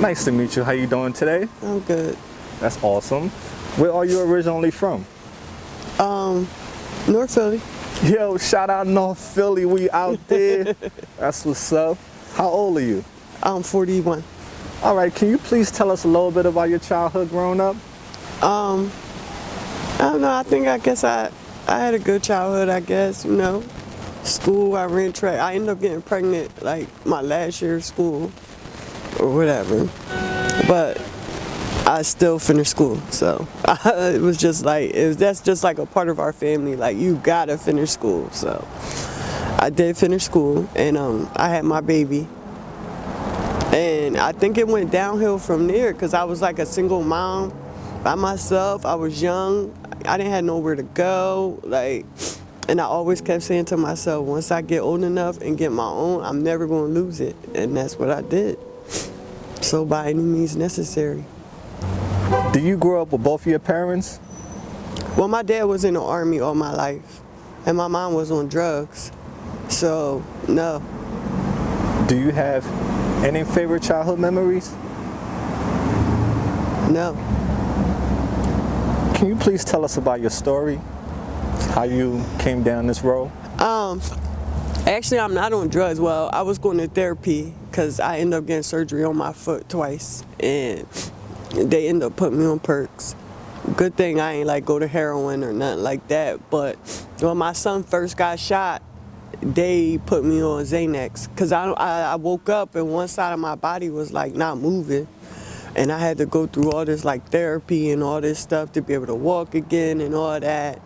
Nice to meet you. How you doing today? I'm good. That's awesome. Where are you originally from? North Philly. Yo, shout out North Philly. We out there. That's what's up. How old are you? I'm 41. All right, can you please tell us a little bit about your childhood growing up? I don't know. I guess I had a good childhood, I guess, you know. School, I ran track. I ended up getting pregnant like my last year of school or whatever. But I still finished school, so it was just like, that's just like a part of our family. Like, you gotta finish school. So I did finish school, and I had my baby. And I think it went downhill from there because I was like a single mom by myself. I was young. I didn't have nowhere to go. And I always kept saying to myself, once I get old enough and get my own, I'm never going to lose it. And that's what I did. So by any means necessary. Do you grow up with both of your parents? Well, my dad was in the Army all my life, and my mom was on drugs. So, no. Do you have any favorite childhood memories? No. Can you please tell us about your story? How you came down this road? Actually, I'm not on drugs. Well, I was going to therapy because I ended up getting surgery on my foot twice, and they ended up putting me on perks. Good thing I ain't like go to heroin or nothing like that. But when my son first got shot, they put me on Xanax because I woke up and one side of my body was like not moving, and I had to go through all this like therapy and all this stuff to be able to walk again and all that.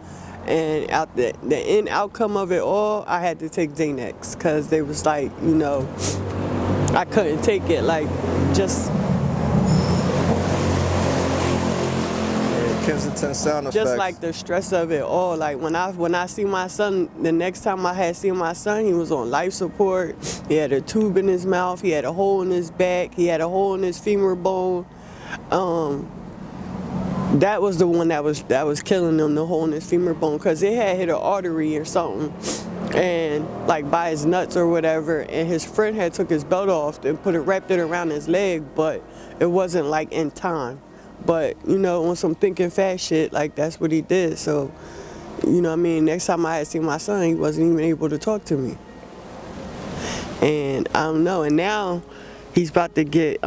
And the end outcome of it all, I had to take Xanax because they was like, you know, I couldn't take it, like, just Kensington sound effects. just like the stress of it all. Like when I see my son, the next time I had seen my son, he was on life support. He had a tube in his mouth. He had a hole in his back. He had a hole in his femur bone. That was the one that was killing him, the hole in his femur bone, because it had hit an artery or something, and like by his nuts or whatever. And his friend had took his belt off and wrapped it around his leg, but it wasn't like in time. But you know, on some thinking fast shit, like that's what he did. So, you know what I mean? Next time I had seen my son, he wasn't even able to talk to me. And I don't know. And now he's about to get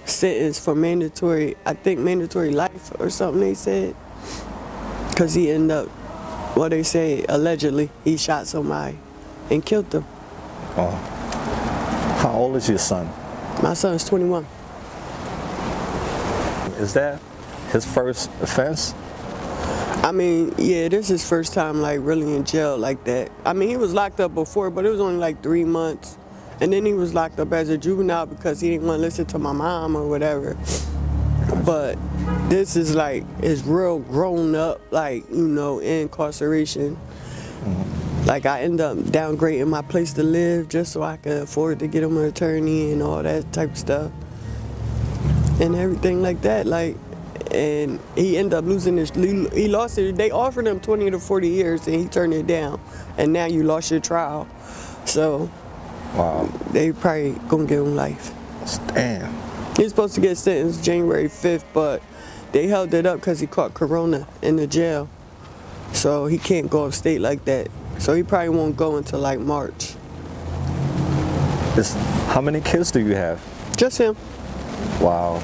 sentenced for mandatory life or something, they said. Because he ended up, well, they say allegedly he shot somebody and killed them. Oh. How old is your son? My son's 21. Is that his first offense? I mean, yeah, this is his first time like really in jail like that. I mean, he was locked up before, but it was only like 3 months. And then he was locked up as a juvenile because he didn't want to listen to my mom or whatever. But this is like, is real grown up, like, you know, incarceration. Mm-hmm. Like I end up downgrading my place to live just so I could afford to get him an attorney and all that type of stuff. And everything like that, like, and he ended up losing he lost it. They offered him 20 to 40 years and he turned it down. And now you lost your trial. So, wow. They probably gonna give him life. Damn. He's supposed to get sentenced January 5th, but they held it up because he caught corona in the jail. So he can't go upstate like that. So he probably won't go until like March. How many kids do you have? Just him. Wow.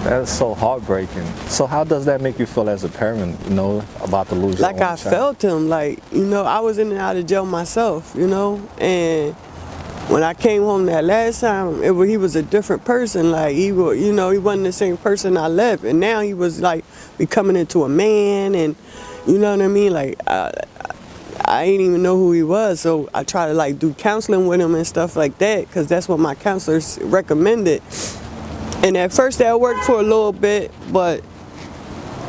That's so heartbreaking. So how does that make you feel as a parent, you know, about to lose your own Like I child? felt him, like, you know, I was in and out of jail myself, you know, and when I came home that last time, he was a different person. Like, he wasn't the same person I left, and now he was like becoming into a man, and you know what I mean? Like, I didn't even know who he was, so I tried to like do counseling with him and stuff like that, because that's what my counselors recommended. And at first that worked for a little bit, but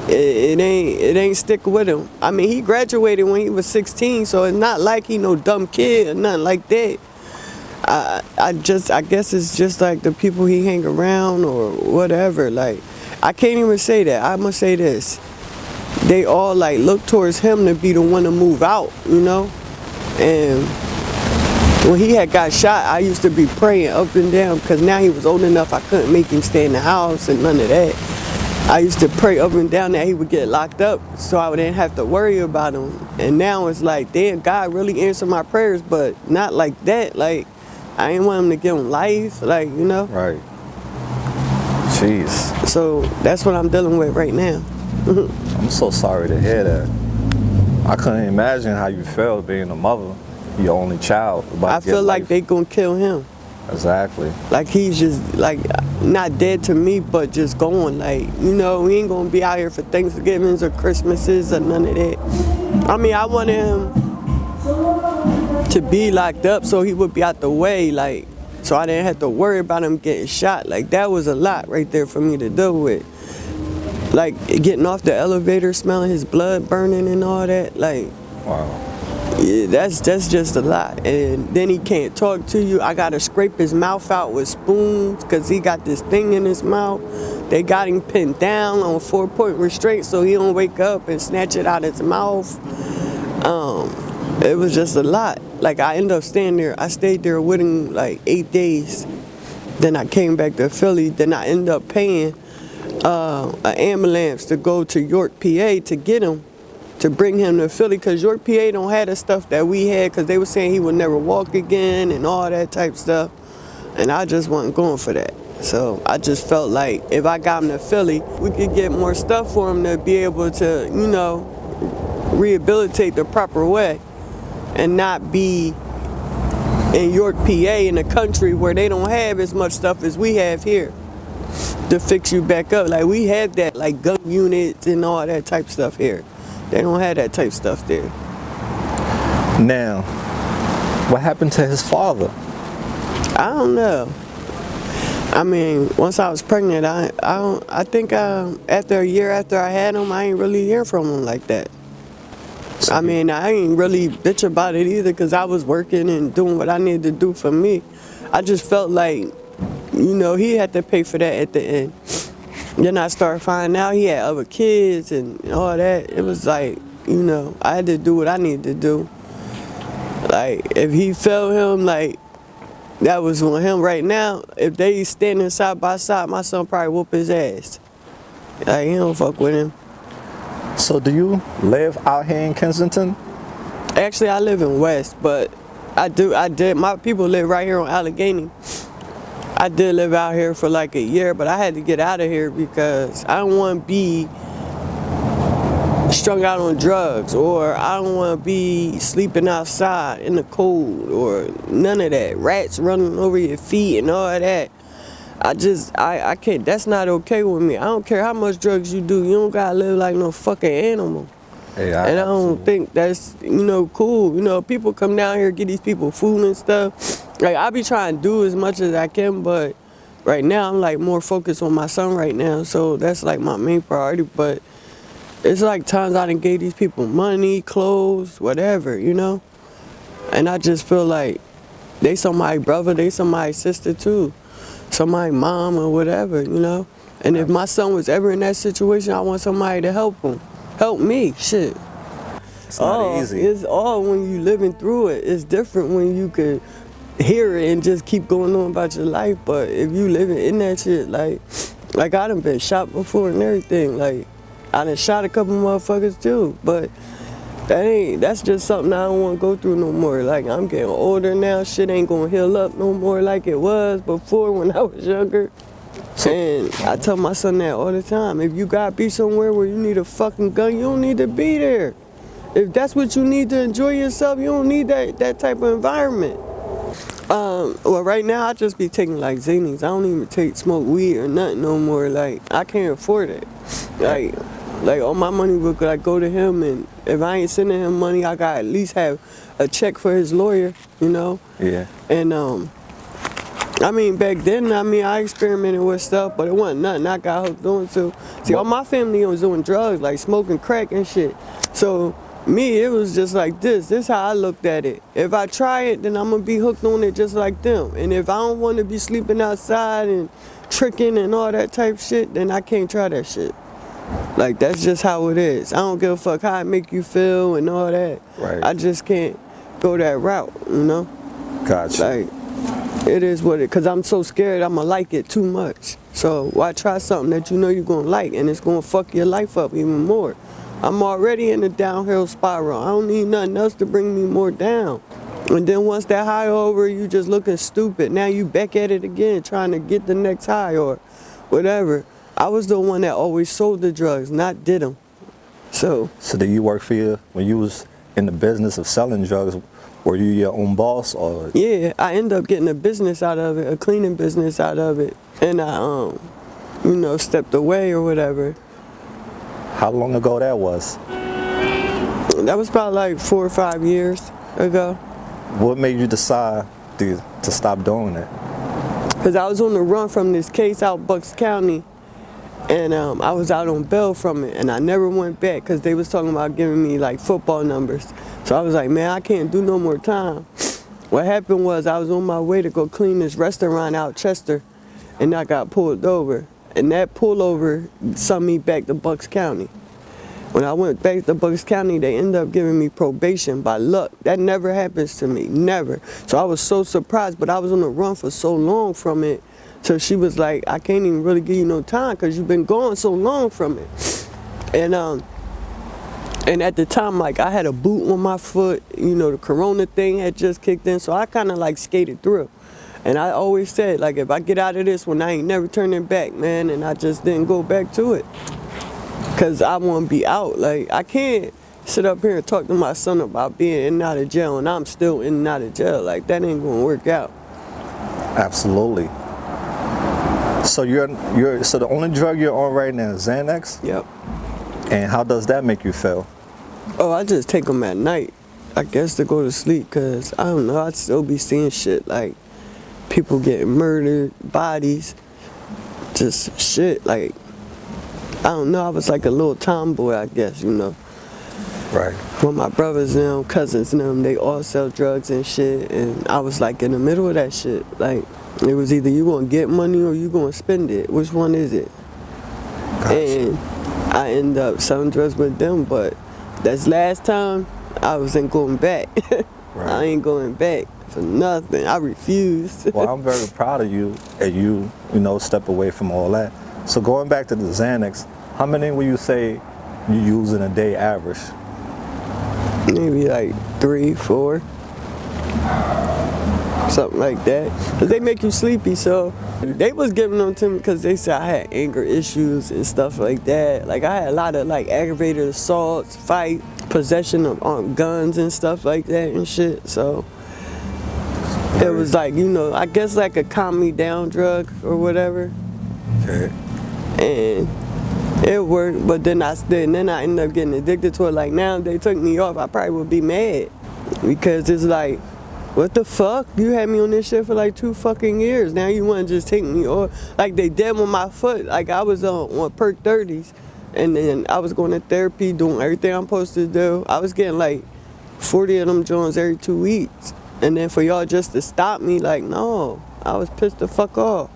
it ain't stick with him. I mean, he graduated when he was 16, so it's not like he no dumb kid or nothing like that. I guess it's just like the people he hang around or whatever. Like, I can't even say that. I must say this. They all like look towards him to be the one to move out, you know? And when he had got shot, I used to be praying up and down because now he was old enough I couldn't make him stay in the house and none of that. I used to pray up and down that he would get locked up so I didn't have to worry about him. And now it's like, damn, God really answered my prayers, but not like that. Like, I didn't want him to give him life, like, you know? Right. Jeez. So that's what I'm dealing with right now. I'm so sorry to hear that. I couldn't imagine how you felt being a mother, your only child. I feel like they gonna kill him. Exactly. Like he's just like not dead to me, but just going. Like, you know, we ain't gonna be out here for Thanksgivings or Christmases or none of that. I mean, I wanted him to be locked up so he would be out the way, like, so I didn't have to worry about him getting shot. Like, that was a lot right there for me to deal with. Like, getting off the elevator, smelling his blood burning and all that, like, wow. yeah, that's just a lot. And then he can't talk to you. I gotta scrape his mouth out with spoons because he got this thing in his mouth. They got him pinned down on 4-point restraint so he don't wake up and snatch it out his mouth. It was just a lot. Like, I ended up staying there. I stayed there with him like 8 days. Then I came back to Philly. Then I ended up paying an ambulance to go to York, PA to get him, to bring him to Philly, because York, PA don't have the stuff that we had, because they were saying he would never walk again and all that type stuff. And I just wasn't going for that. So I just felt like if I got him to Philly, we could get more stuff for him to be able to, you know, rehabilitate the proper way and not be in York, PA, in a country where they don't have as much stuff as we have here to fix you back up. Like, we have that, like gun units and all that type stuff here. They don't have that type stuff there. Now, what happened to his father? I don't know. I mean, once I was pregnant, I think after a year after I had him, I ain't really hear from him like that. I mean, I ain't really bitch about it either because I was working and doing what I needed to do for me. I just felt like, you know, he had to pay for that at the end. Then I started finding out he had other kids and all that. It was like, you know, I had to do what I needed to do. Like, if he felt him, like, that was on him right now. If they standing side by side, my son probably whoop his ass. Like, he don't fuck with him. So do you live out here in Kensington? Actually, I live in West, but I did. My people live right here on Allegheny. I did live out here for like a year, but I had to get out of here because I don't want to be strung out on drugs, or I don't want to be sleeping outside in the cold, or none of that. Rats running over your feet and all of that. I can't, that's not okay with me. I don't care how much drugs you do, you don't gotta live like no fucking animal. Hey, and I don't think that's, you know, cool. You know, people come down here, get these people food and stuff. Like, I be trying to do as much as I can, but right now I'm like more focused on my son right now, so that's like my main priority. But it's like times I done gave these people money, clothes, whatever, you know? And I just feel like they somebody's brother, they somebody's sister too. Somebody's mom or whatever, you know? And if my son was ever in that situation, I want somebody to help him. Help me, shit. It's not easy. It's all when you living through it. It's different when you could hear it and just keep going on about your life. But if you living in that shit, like I done been shot before and everything. Like, I done shot a couple motherfuckers too. But that's just something I don't want to go through no more. Like, I'm getting older now. Shit ain't gonna heal up no more like it was before when I was younger. And I tell my son that all the time. If you gotta be somewhere where you need a fucking gun, you don't need to be there. If that's what you need to enjoy yourself, you don't need that type of environment. Well, right now I just be taking like Xanax. I don't even smoke weed or nothing no more. Like, I can't afford it. Like all my money would like go to him, and if I ain't sending him money, I gotta at least have a check for his lawyer, you know? Yeah. And I mean, back then, I experimented with stuff, but it wasn't nothing I got hooked on to. See, all my family was doing drugs, like smoking crack and shit. So me, it was just like this. This is how I looked at it. If I try it, then I'm gonna be hooked on it just like them. And if I don't want to be sleeping outside and tricking and all that type shit, then I can't try that shit. Like, that's just how it is. I don't give a fuck how it make you feel and all that. Right. I just can't go that route, you know? Gotcha. Like, it is what it, because I'm so scared I'm going to like it too much. So why try something that you know you're going to like and it's going to fuck your life up even more? I'm already in a downhill spiral. I don't need nothing else to bring me more down. And then once that high over, you just looking stupid. Now you back at it again, trying to get the next high or whatever. I was the one that always sold the drugs, not did them. So did you work for you when you was in the business of selling drugs? Were you your own boss or? yeah, I ended up getting a business out of it, a cleaning business out of it. And I, stepped away or whatever. How long ago that was? That was about like 4 or 5 years ago. What made you decide to stop doing it? Because I was on the run from this case out Bucks County, and I was out on bail from it, and I never went back because they was talking about giving me like football numbers. So I was like, man, I can't do no more time. What happened was I was on my way to go clean this restaurant out Chester, and I got pulled over. And that pullover sent me back to Bucks County. When I went back to Bucks County, they ended up giving me probation by luck. That never happens to me, never. So I was so surprised, but I was on the run for so long from it. So she was like, I can't even really give you no time because you've been gone so long from it. And at the time, like, I had a boot on my foot. The corona thing had just kicked in, so I kind of like skated through. And I always said, like, if I get out of this one, I ain't never turning back, man. And I just didn't go back to it. Because I want to be out. Like, I can't sit up here and talk to my son about being in and out of jail, and I'm still in and out of jail. Like, that ain't going to work out. Absolutely. So so the only drug you're on right now is Xanax? Yep. And how does that make you feel? Oh, I just take them at night, I guess, to go to sleep, because, I don't know, I'd still be seeing shit like people getting murdered, bodies, just shit, like, I don't know, I was like a little tomboy, I guess, Right. Well, my brothers and them, cousins and them, they all sell drugs and shit, and I was like in the middle of that shit. Like, it was either you gonna get money or you gonna spend it. Which one is it? Gotcha. And I ended up selling drugs with them, but that's last time I wasn't going back. Right. I ain't going back for nothing. I refused. Well, I'm very proud of you that you step away from all that. So going back to the Xanax, how many would you say you use in a day average? Maybe like 3, 4. Something like that. Cause they make you sleepy, so they was giving them to me because they said I had anger issues and stuff like that. Like, I had a lot of like aggravated assaults, fight, possession of guns and stuff like that and shit. So it was like, I guess like a calm me down drug or whatever. Okay. And it worked, but then I ended up getting addicted to it. Like, now if they took me off, I probably would be mad because it's like, what the fuck? You had me on this shit for like 2 fucking years. Now you want to just take me off? Like, they dead on my foot. Like, I was on perk 30s, and then I was going to therapy, doing everything I'm supposed to do. I was getting like 40 of them joints every 2 weeks, and then for y'all just to stop me, like, no, I was pissed the fuck off.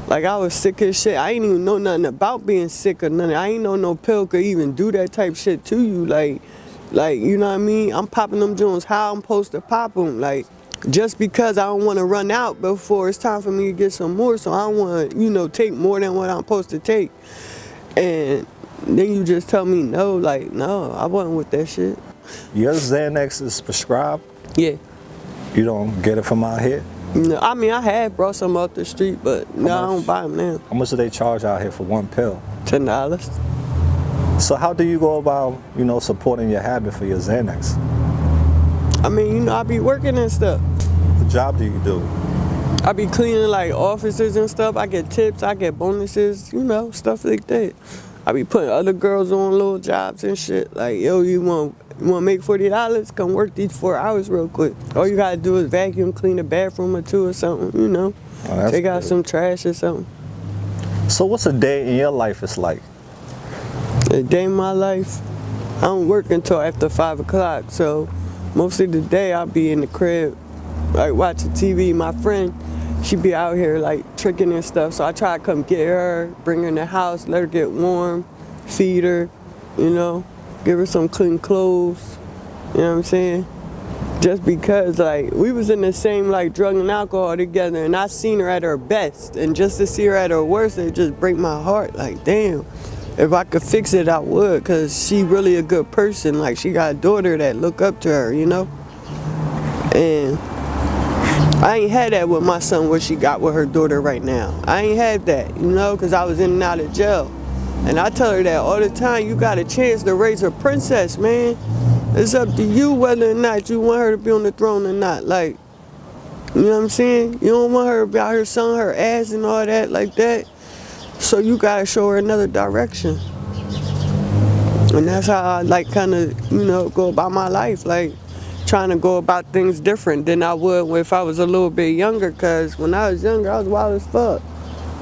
Like, I was sick as shit. I ain't even know nothing about being sick or nothing. I ain't know no pill could even do that type shit to you. Like, you know what I mean? I'm popping them joints how I'm supposed to pop them. Like, just because I don't want to run out before it's time for me to get some more. So I don't want to, take more than what I'm supposed to take. And then you just tell me no. Like, no, I wasn't with that shit. Your Xanax is prescribed? Yeah. You don't get it from out here? No, I mean, I had brought some up the street, but no, I don't buy them now. How much do they charge out here for one pill? $10. So how do you go about, supporting your habit for your Xanax? I mean, I be working and stuff. What job do you do? I be cleaning like offices and stuff. I get tips, I get bonuses, stuff like that. I be putting other girls on little jobs and shit. Like, yo, you want to make $40? Come work these 4 hours real quick. All you gotta do is vacuum, clean a bathroom or 2 or something, Oh, take out good. some trash or something. So what's a day in your life is like? A day in my life, I don't work until after 5 o'clock. So most of the day I'll be in the crib, like watching TV. My friend, she be out here like tricking and stuff. So I try to come get her, bring her in the house, let her get warm, feed her, give her some clean clothes. You know what I'm saying? Just because, like, we was in the same, like, drug and alcohol together, and I seen her at her best, and just to see her at her worst, it just break my heart. Like, damn, if I could fix it, I would, because she really a good person. Like, she got a daughter that look up to her, you know? And I ain't had that with my son, what she got with her daughter right now. I ain't had that, you know, because I was in and out of jail. And I tell her that all the time, you got a chance to raise a princess, man. It's up to you whether or not you want her to be on the throne or not. Like, you know what I'm saying? You don't want her to be out here selling her ass and all that like that. So you gotta show her another direction. And that's how I, like, kind of, you know, go about my life. Like, trying to go about things different than I would if I was a little bit younger. Because when I was younger, I was wild as fuck.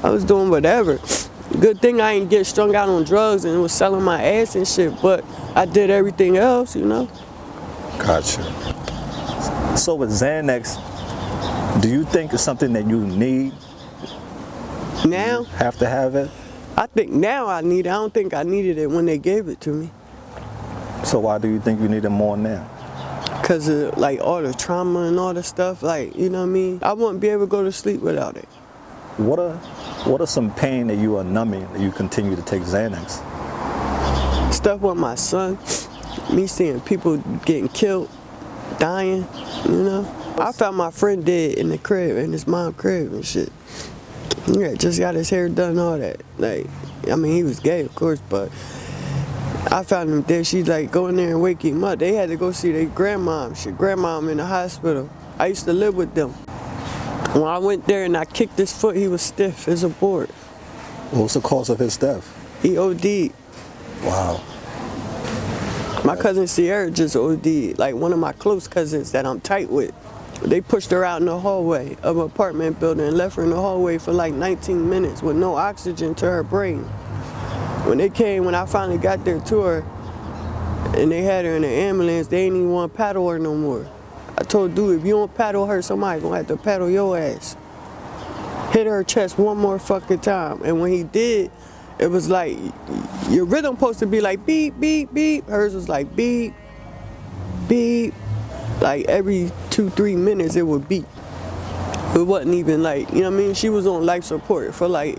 I was doing whatever. Good thing I ain't get strung out on drugs and was selling my ass and shit, but I did everything else, you know? Gotcha. So with Xanax, do you think it's something that you need? Now? Have to have it? I think now I need it. I don't think I needed it when they gave it to me. So why do you think you need it more now? Because of, like, all the trauma and all the stuff, like, you know what I mean? I wouldn't be able to go to sleep without it. What are some pain that you are numbing that you continue to take Xanax? Stuff with my son, me seeing people getting killed, dying, you know? I found my friend dead in the crib, in his mom's crib and shit. Yeah, just got his hair done, all that. Like, I mean, he was gay, of course, but I found him dead. She's like, go in there and wake him up. They had to go see their grandmom. Grandmom in the hospital. I used to live with them. When I went there and I kicked his foot, he was stiff as a board. What was the cause of his death? He OD'd. Wow. My cousin Sierra just OD'd, like one of my close cousins that I'm tight with. They pushed her out in the hallway of an apartment building and left her in the hallway for like 19 minutes with no oxygen to her brain. When I finally got there to her and they had her in the ambulance, they didn't even want to paddle her no more. I told dude, if you don't paddle her, somebody gonna have to paddle your ass. Hit her chest one more fucking time. And when he did, it was like, your rhythm supposed to be like beep, beep, beep. Hers was like beep, beep. Like every 2-3 minutes it would beep. It wasn't even like, you know what I mean? She was on life support for like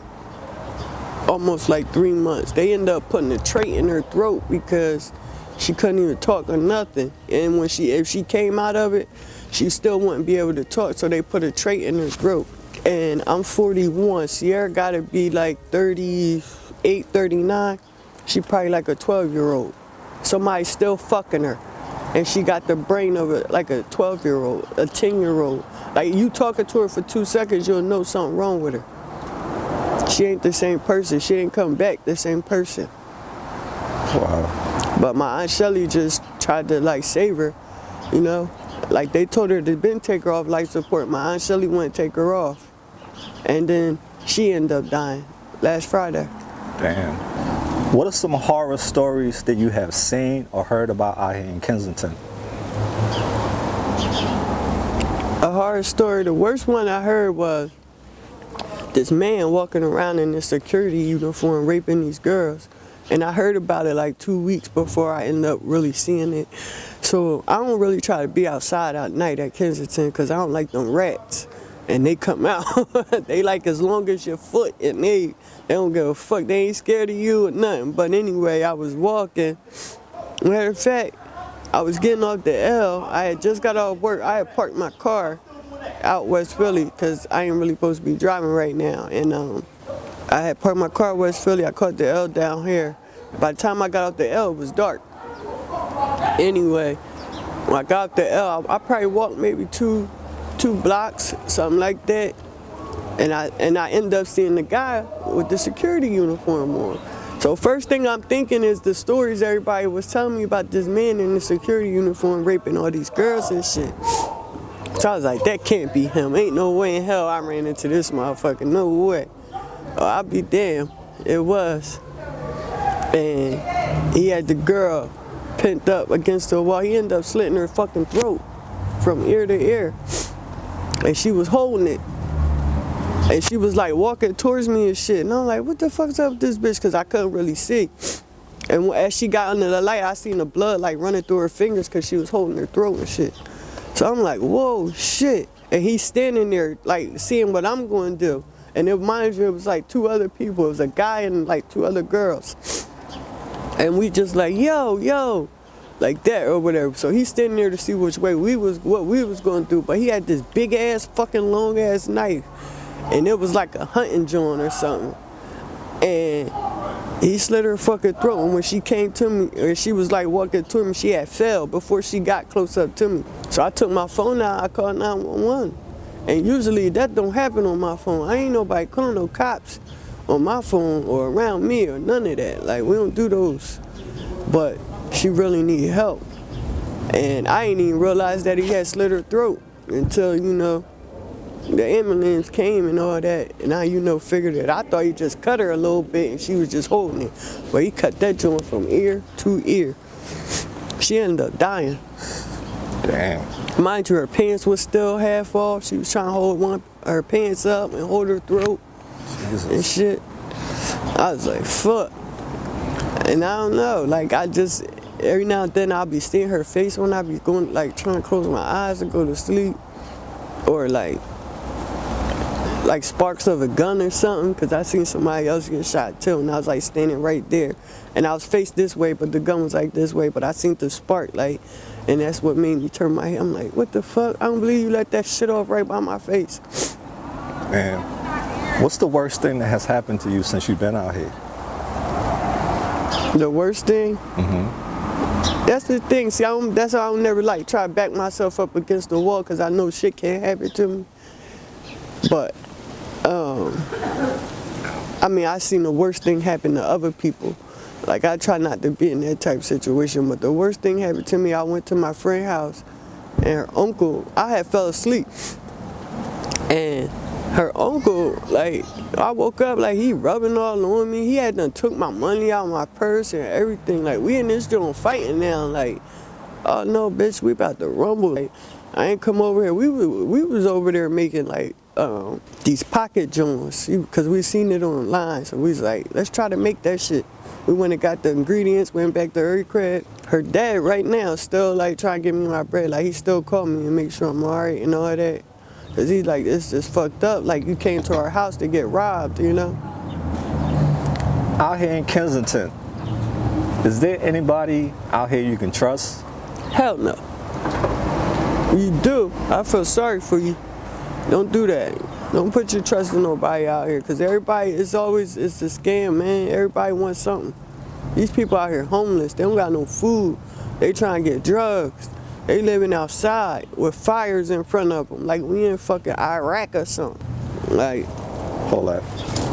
almost like 3 months. They ended up putting a trait in her throat because she couldn't even talk or nothing. And when if she came out of it, she still wouldn't be able to talk. So they put a trait in her throat. And I'm 41. Sierra gotta be like 38, 39. She probably like a 12-year-old. Somebody's still fucking her. And she got the brain of like a 12-year-old, a 10-year-old. Like, you talking to her for 2 seconds, you'll know something wrong with her. She ain't the same person. She ain't come back the same person. Wow. But my Aunt Shelly just tried to, like, save her, you know? Like, they told her to take her off life support. My Aunt Shelly wouldn't take her off. And then she ended up dying last Friday. Damn. What are some horror stories that you have seen or heard about out here in Kensington? A horror story, the worst one I heard was this man walking around in a security uniform raping these girls. And I heard about it like 2 weeks before I ended up really seeing it. So I don't really try to be outside at night at Kensington because I don't like them rats. And they come out. They like as long as your foot, and they don't give a fuck. They ain't scared of you or nothing. But anyway, I was walking. Matter of fact, I was getting off the L. I had just got off work. I had parked my car out West Philly because I ain't really supposed to be driving right now. And I had parked my car in West Philly. I caught the L down here. By the time I got off the L, it was dark. Anyway, when I got off the L, I probably walked maybe two blocks, something like that. And I ended up seeing the guy with the security uniform on. So first thing I'm thinking is the stories everybody was telling me about this man in the security uniform raping all these girls and shit. So I was like, that can't be him. Ain't no way in hell I ran into this motherfucker. No way. Oh, I'll be damned. It was. And he had the girl pent up against the wall. He ended up slitting her fucking throat from ear to ear. And she was holding it. And she was like walking towards me and shit. And I'm like, what the fuck's up with this bitch? Because I couldn't really see. And as she got under the light, I seen the blood like running through her fingers because she was holding her throat and shit. So I'm like, whoa, shit. And he's standing there, like, seeing what I'm going to do. And it reminds you, it was like 2 other people. It was a guy and like 2 other girls. And we just like, yo, like that or whatever. So he's standing there to see which way what we was going to do. But he had this big ass, fucking long ass knife. And it was like a hunting joint or something. And he slit her fucking throat. And when she came to me, or she was like walking to me, she had fell before she got close up to me. So I took my phone out, I called 911. And usually that don't happen on my phone. I ain't nobody calling no cops on my phone or around me or none of that. Like, we don't do those. But she really need help. And I ain't even realized that he had slit her throat until, you know, the ambulance came and all that. And I, figured it. I thought he just cut her a little bit and she was just holding it. But he cut that joint from ear to ear. She ended up dying. Damn. Mind you, her pants was still half off. She was trying to hold her pants up and hold her throat. Jesus. And shit. I was like, fuck. And I don't know, like every now and then I'll be seeing her face when I be going, like trying to close my eyes and go to sleep. Or like sparks of a gun or something, because I seen somebody else get shot too, and I was like standing right there. And I was faced this way, but the gun was like this way, but I seen the spark, like, and that's what made me turn my head. I'm like, what the fuck? I don't believe you let that shit off right by my face. Man, what's the worst thing that has happened to you since you've been out here? The worst thing? Mm-hmm. That's the thing. See, that's why I don't never like try to back myself up against the wall, because I know shit can't happen to me. But, I mean, I seen the worst thing happen to other people. Like, I try not to be in that type of situation, but the worst thing happened to me, I went to my friend's house, and her uncle, I had fell asleep. And her uncle, like, I woke up, like, he rubbing all on me. He had done took my money out of my purse and everything. Like, we in this joint fighting now. Like, oh, no, bitch, we about to rumble. Like, I ain't come over here. We was over there making, like, these pocket joints, because we seen it online. So we was like, let's try to make that shit. We went and got the ingredients, went back to her crib. Her dad right now still, like, trying to give me my bread. Like, he still called me and make sure I'm all right and all that. Because he's like, it's just fucked up. Like, you came to our house to get robbed, Out here in Kensington, is there anybody out here you can trust? Hell no. You do. I feel sorry for you. Don't do that. Don't put your trust in nobody out here, because everybody, it's a scam, man. Everybody wants something. These people out here homeless. They don't got no food. They trying to get drugs. They living outside with fires in front of them, like we in fucking Iraq or something. Like, Hold that.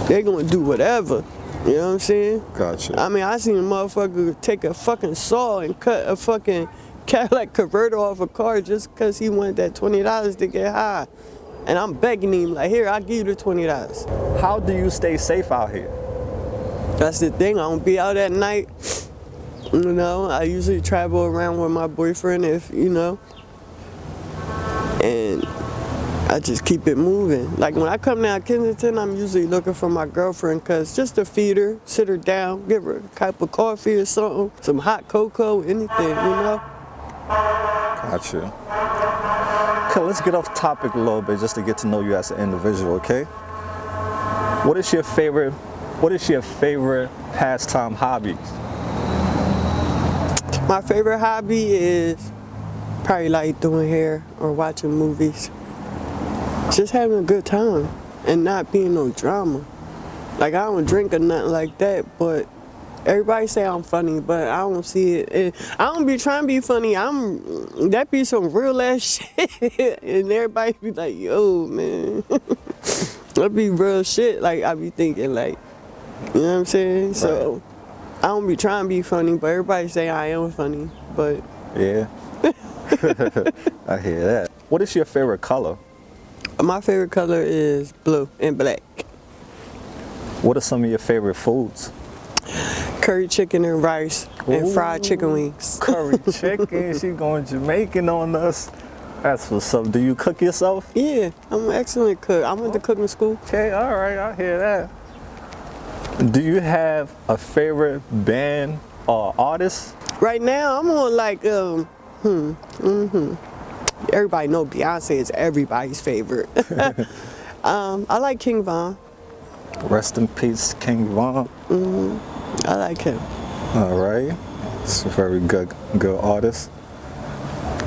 they gonna do whatever. You know what I'm saying? Gotcha. I mean, I seen a motherfucker take a fucking saw and cut a fucking Cadillac converter off a car just because he wanted that $20 to get high. And I'm begging him, like, here, I'll give you the $20. How do you stay safe out here? That's the thing. I don't be out at night. I usually travel around with my boyfriend and I just keep it moving. Like, when I come down to Kensington, I'm usually looking for my girlfriend, because just to feed her, sit her down, give her a cup of coffee or something, some hot cocoa, anything, Gotcha. Okay, let's get off topic a little bit just to get to know you as an individual, okay? What is your favorite pastime hobby? My favorite hobby is probably like doing hair or watching movies. Just having a good time and not being no drama. Like, I don't drink or nothing like that, but everybody say I'm funny, but I don't see it. I don't be trying to be funny. That be some real ass shit. And everybody be like, yo, man. That be real shit. Like, I be thinking, like, you know what I'm saying? Right. So I don't be trying to be funny, but everybody say I am funny, but. Yeah. I hear that. What is your favorite color? My favorite color is blue and black. What are some of your favorite foods? Curry chicken and rice and fried chicken wings. Curry chicken, she going Jamaican on us. That's what's up. Do you cook yourself? Yeah, I'm an excellent cook. I went to cooking school. Okay, all right, I hear that. Do you have a favorite band or artist? Right now, I'm on like, everybody know Beyonce is everybody's favorite. I like King Von. Rest in peace, King Von. I like him. All right. It's a very good artist.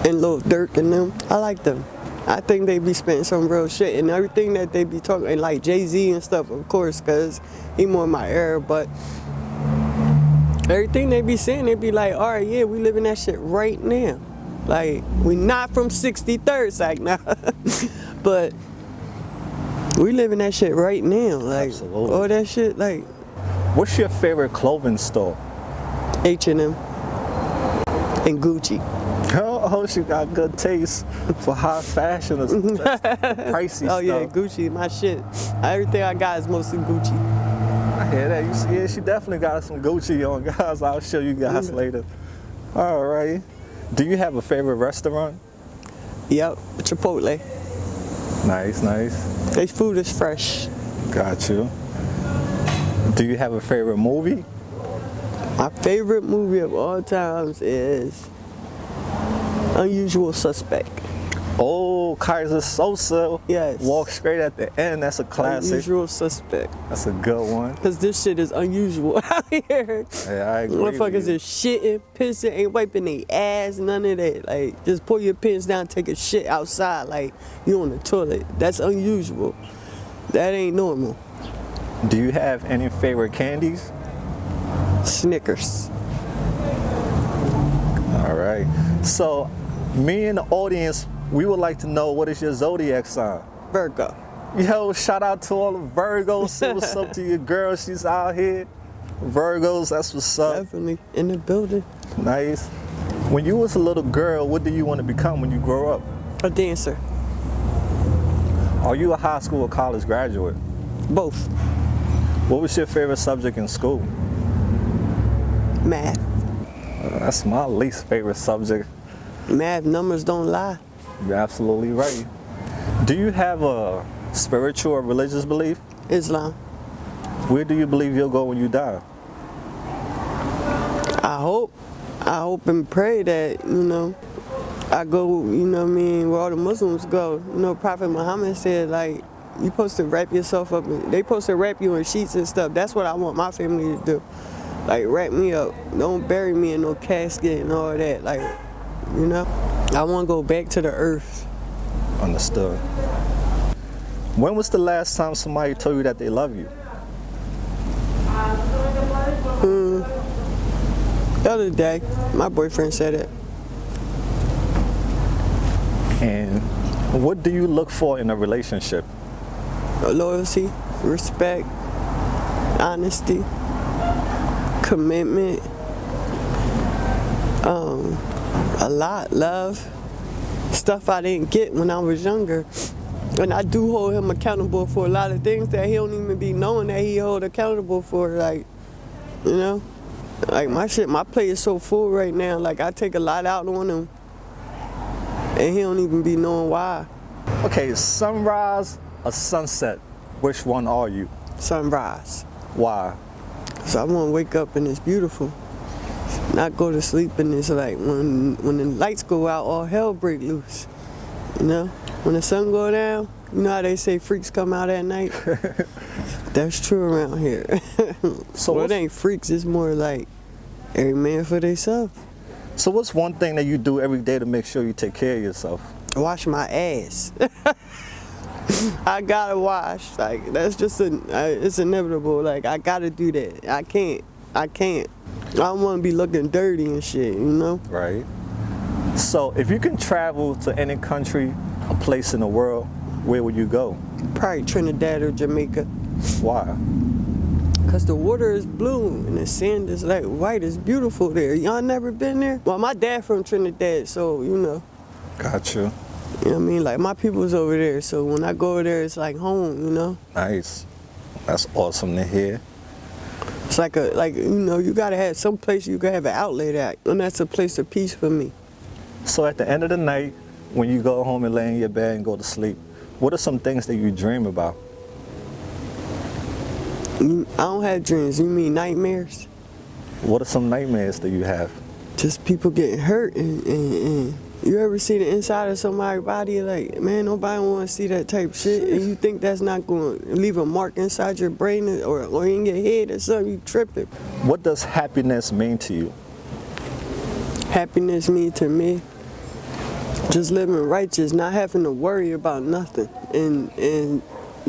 And Lil Durk and them, I like them. I think they be spitting some real shit, and everything that they be talking, and like Jay-Z and stuff, of course, because he more in my era, but everything they be saying, they be like, all right, yeah, we living that shit right now. Like, we not from 63rd Sack now, but we living that shit right now. Like, absolutely. All that shit, like. What's your favorite clothing store? H&M and Gucci. Oh, she got good taste for high fashion or pricey Oh stuff. yeah, Gucci, my shit. Everything I got is mostly Gucci. I hear that. You see, yeah, she definitely got some Gucci on, guys. I'll show you guys later. All right. Do you have a favorite restaurant? Yep, Chipotle. Nice, nice. Their food is fresh. Got you. Do you have a favorite movie? My favorite movie of all times is Unusual Suspect. Oh, Kaiser Sosa. Yes. Walk straight at the end. That's a classic. Unusual Suspect. That's a good one. Because this shit is unusual out here. Yeah, I agree. Motherfuckers is shitting, pissing, ain't wiping their ass, none of that. Like, just pull your pants down, take a shit outside like you on the toilet. That's unusual. That ain't normal. Do you have any favorite candies? Snickers. All right. So, me and the audience, we would like to know, what is your zodiac sign? Virgo. Yo, shout out to all the Virgos. Say what's up to your girl. She's out here. Virgos, that's what's up. Definitely in the building. Nice. When you was a little girl, what do you want to become when you grow up? A dancer. Are you a high school or college graduate? Both. What was your favorite subject in school? Math. That's my least favorite subject. Math, numbers don't lie. You're absolutely right. Do you have a spiritual or religious belief? Islam. Where do you believe you'll go when you die? I hope and pray that, I go, what I mean, where all the Muslims go. Prophet Muhammad said, like, you supposed to wrap yourself up. They supposed to wrap you in sheets and stuff. That's what I want my family to do. Like, wrap me up. Don't bury me in no casket and all that. Like, I want to go back to the earth. Understood. When was the last time somebody told you that they love you? The other day, my boyfriend said it. And what do you look for in a relationship? Loyalty, respect, honesty, commitment, a lot, love, stuff I didn't get when I was younger. And I do hold him accountable for a lot of things that he don't even be knowing that he hold accountable for, like, like my plate is so full right now, like I take a lot out on him and he don't even be knowing why. Okay, sunrise or sunset, which one are you? Sunrise. Why? So I want to wake up and it's beautiful. Not go to sleep and it's like when the lights go out, all hell break loose. When the sun go down, you know how they say freaks come out at night? That's true around here. So well, it ain't freaks, it's more like every man for themselves. So what's one thing that you do every day to make sure you take care of yourself? Wash my ass. I gotta wash. Like, that's just it's inevitable. Like, I gotta do that. I can't. I don't want to be looking dirty and shit, Right. So if you can travel to any country, a place in the world, where would you go? Probably Trinidad or Jamaica. Why? Because the water is blue and the sand is like white. It's beautiful there. Y'all never been there? Well, my dad from Trinidad, so, Got you. You know what I mean? Like, my people's over there, so when I go over there, it's like home, Nice. That's awesome to hear. It's like you gotta have some place you can have an outlet at, and that's a place of peace for me. So at the end of the night, when you go home and lay in your bed and go to sleep, what are some things that you dream about? I don't have dreams. You mean nightmares? What are some nightmares that you have? just people getting hurt and you ever see the inside of somebody's body, like, man, nobody want to see that type of shit, and you think that's not going to leave a mark inside your brain or in your head or something, you tripping. What does happiness mean to you? Happiness mean to me just living righteous, not having to worry about nothing, and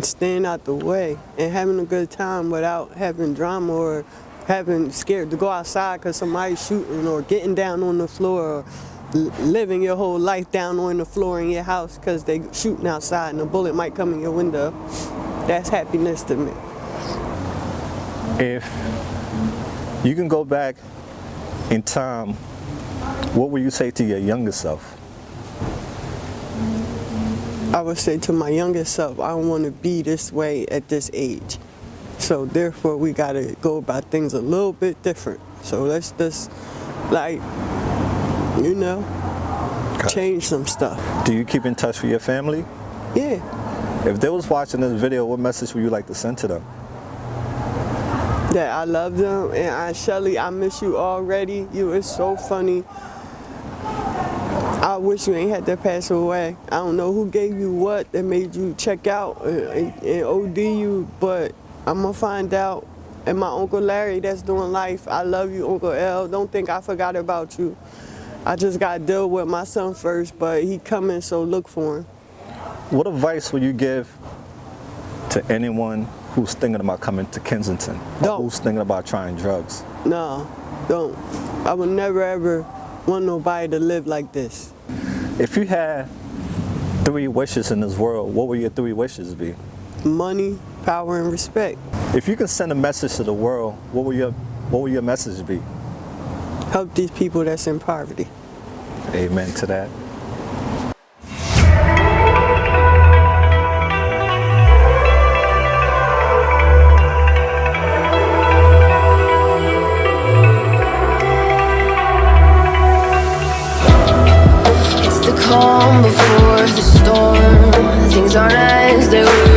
staying out the way and having a good time without having drama or having scared to go outside because somebody's shooting, or getting down on the floor, or living your whole life down on the floor in your house because they shooting outside and a bullet might come in your window. That's happiness to me. If you can go back in time, what would you say to your younger self? I would say to my younger self, I don't want to be this way at this age. So therefore we gotta go about things a little bit different. So let's just, like, you know, change some stuff. Do you keep in touch with your family? Yeah. If they was watching this video, what message would you like to send to them? That I love them, and Shelly, I miss you already. You is so funny. I wish you ain't had to pass away. I don't know who gave you what that made you check out and OD you, but I'm gonna find out. And my Uncle Larry that's doing life, I love you, Uncle L. Don't think I forgot about you. I just got to deal with my son first, but he coming, so look for him. What advice would you give to anyone who's thinking about coming to Kensington? Or who's thinking about trying drugs? No, don't. I would never ever want nobody to live like this. If you had 3 wishes in this world, what would your 3 wishes be? Money, power, and respect. If you could send a message to the world, what would your message be? Help these people that's in poverty. Amen to that. It's the calm before the storm. Things aren't as they were